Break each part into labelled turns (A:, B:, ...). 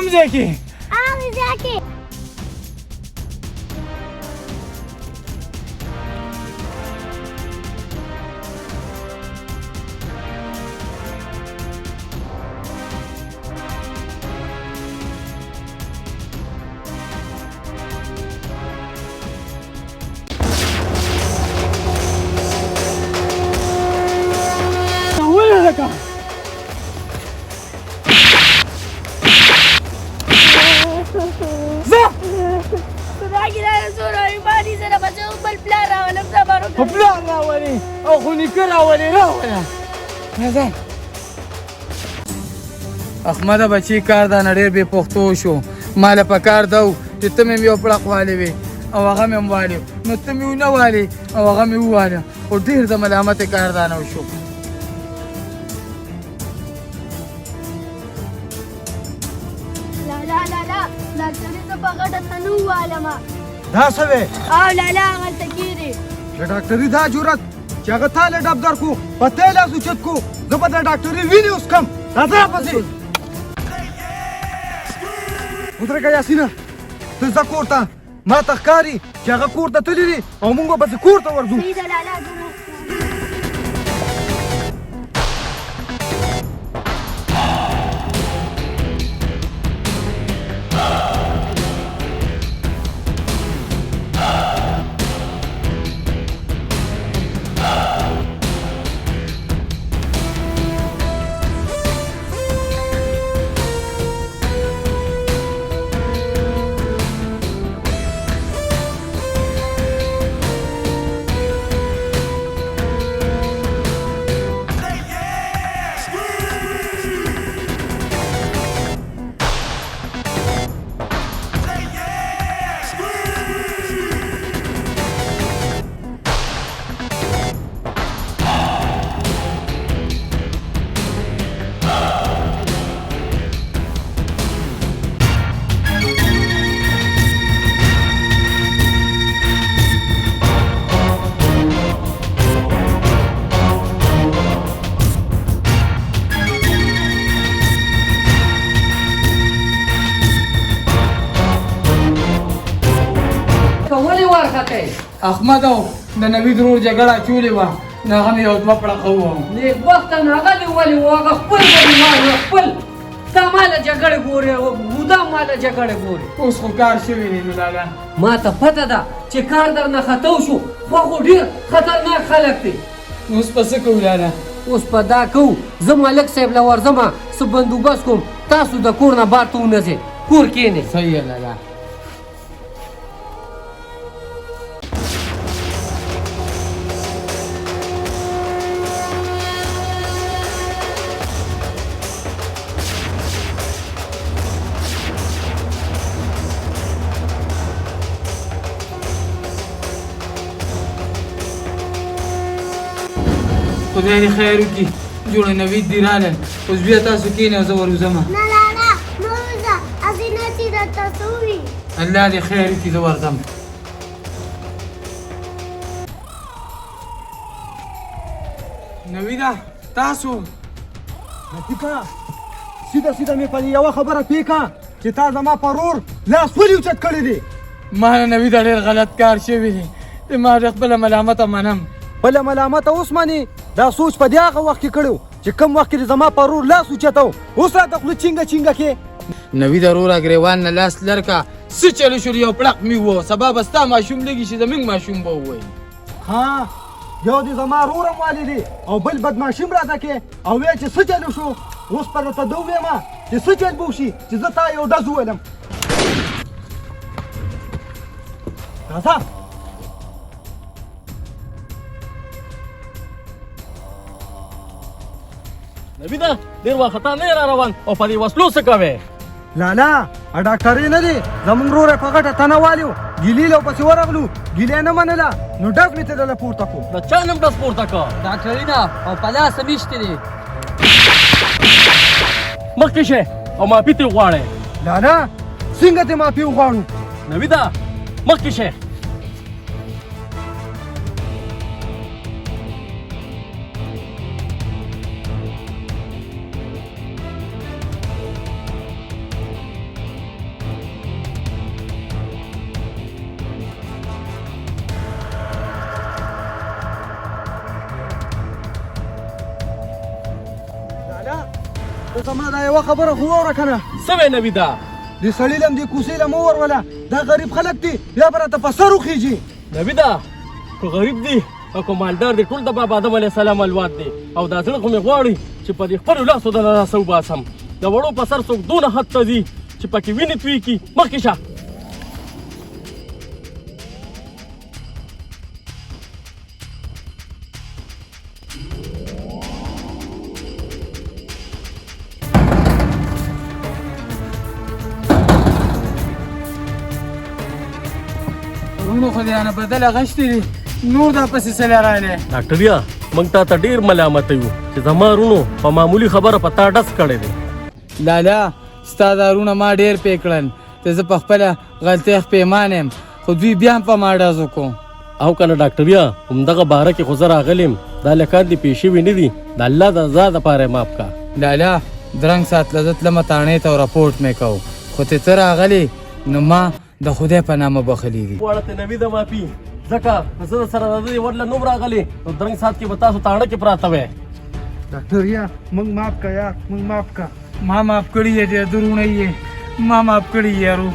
A: کم ځای کې؟
B: هغه ځای کې.
A: ولې لکه په پلار راولې او خو نیکه راولې راوله راځه. احمده بچی کار دا نه ډېر بې پښتو شو. ما له په کار ده چې ته مې یو پړق والی وې او هغه مې هم والي، نو ته مې ونه والې او هغه مې وواله، خو ډېر د ملامتې کار دا نه وشو.
B: ډاکټري زه په غټه ته نه ووالم.
C: دا څه وې؟
B: او لالا هغلته کېږي.
C: د ډاکټري دا جرأت چې هغه تا له ډب در کو په تی لاس اوچت کو. زه به د ډاکټري وینې اوس کم. راځه راپسې ودرېږه یاسینه، ته ځه کور ته. ما ته ښکاري چې هغه کور ته تللي دي او موږ به پسې کور ته ورځو.
B: صحیح ده لالا ځو.
A: احمد او د نوید ورور جګړه اچولې وه، نو هغه مې یو دوه پړقه ووهم.
D: نیکبخته نو هغه دې ولې و؟ هغه خپل بدماغ خپل تا ماله جګړې ګورې او بودا ماله جګړې ګورې.
A: اوس خو کار شوی دی نو لالا.
D: ما ته پته ده چې کار درنه خطو شو، خو خو ډېر خطرناک خلک دی.
A: اوس په څه کوو لالا؟
D: اوس په دا کوو، زه ملک صاحب له ورځمه څه بندوبست کوم، تاسو د کور نه بار ته ونځئ، کور کښېنئ.
A: صحیح ہے لالا. خدای دې خیر وکړي، جوړه نوید دې رالل. اوس بیا تاسو کښېنئ او زه ورځم.
B: نه لالا مه وځه، هسې نه چې درته څه ووي.
A: الله دې خیر وکړي، زه ورځم. نویده تاسو
C: لطیفه سیده سیده مې په یوه خبره پیکه چې تا زما په ورور لاس ولې اوچت کړی دی.
A: ما نه نویده ډېر غلط کار شوی دی. ما د خپله ملامته منم.
C: بله ملامته اوس منې؟ دا سوچ په دې هغه وخت کې کړی چې کوم وخت کې زما په ورور لاس اوچته و، اوس راته خوله چینګه چینګه کې.
A: نویده وروره ګریوان نه لاس لر که څه چلو شول، یو پړق مې ووه. سبا به ستا ماشوم لږي شي، زموږ ماشوم به ووایي.
C: ها یو دې زما ورور هم والی دی او بل بدماشي هم راته کې او وایي چې څه چلو شو. اوس به درته ده ووایم چې څه چل به وشي چې زه تا یو ډز وویلم. راځه
E: نویده ډېر وارخطا نه یې را روان او په دې وسلو څه کوې؟
C: لالا ډاکټرې نه دی، زموږ ورور یې په غټه تنه والیو، ګیلې له پسې ورغلو، ګیلې نه منله، نو ډز مې ترې له پورته کړو.
E: د چا نوم ډز پورته کړه؟
D: ډاکټري ده او په لاس میشتې دی.
E: مخکې شئ او معافي ترې وغواړئ.
C: لالا څنګه دې معافي وغواړو؟
E: نویده مخکې شئ.
C: زما دا یوه خبره خو واوره که نه
E: سوی نویدا
C: دې سړي لم دې کوسې له مه وروله دا غریب خلک دي بیا به راته په سر وخېږي
E: نویدا که غریب دی او که مالدار دی ټول د بابا آدم علیه السلام اولاد دی او دا زړه خو مې غواړي چې په دې خپلو لاسو د لاسه وباسم د وړو په سر څوک دونه حد ته ځي چې پکې وینې توی کي مخکې شه
A: ورونو خو دې نه بدله غشتې دي نور دا پسې څه راغلی
E: ډاکټریا موږ تا ته ډېر ملامت یو چې زما رونو په معمولي خبره په تا ډس کړی دی
A: لالا ستا دا رونه ما ډېر پې کړل چې زه په خپله غلطۍ پښېمانه یم خو دوی بیا هم په ما ډز وکړو
E: او کنه ډاکټریا همدغه باره کې خو زه راغلیم دا لکان دې پیښې وي نه دي د الله د رضا دپاره یې ماف کا
A: لالا درنګ ساتله زه تلمه تاڼې ته رپورټ مې کو خو ته ته راغلې نو ما د خدای په نامه بخلي دي
E: واړه ته نوي د مافي ځکه زه سره د دې ورله نوم راغلی نو درنګ سات کې به تاسو تاڼه کې پراته وی
C: ډاکټر یا موږ معاف که یار موږ معاف که
A: ما معاف کړي یې دې درونه یې ما معاف کړي یارو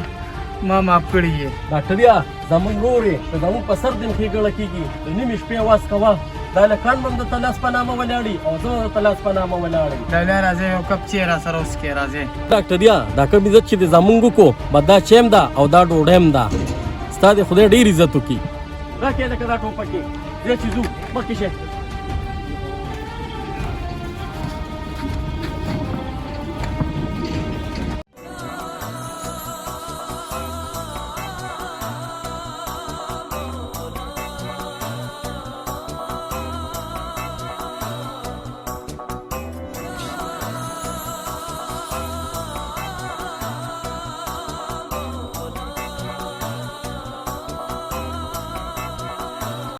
A: ما معاف کړي یې
E: ډاکټریا زموږ نور یې که زموږ په سر دین ښېګړه کېږي د نیمې شپې اواز کوه دا لکان به هم د تلاس په نامه ولاړي او زه د تلاس په نامه ولاړم
A: لالا راځئ یو کپ چای را سره وڅښئ راځئ
E: ډاکټریا دا کوم عزت چې د زمونږ کو به دا چیم ده او دا ډوډۍ هم ده ستا د خدای ډېر عزت وکړي راکې لکه دا ټوپکې ځې چې ځو مخکې شه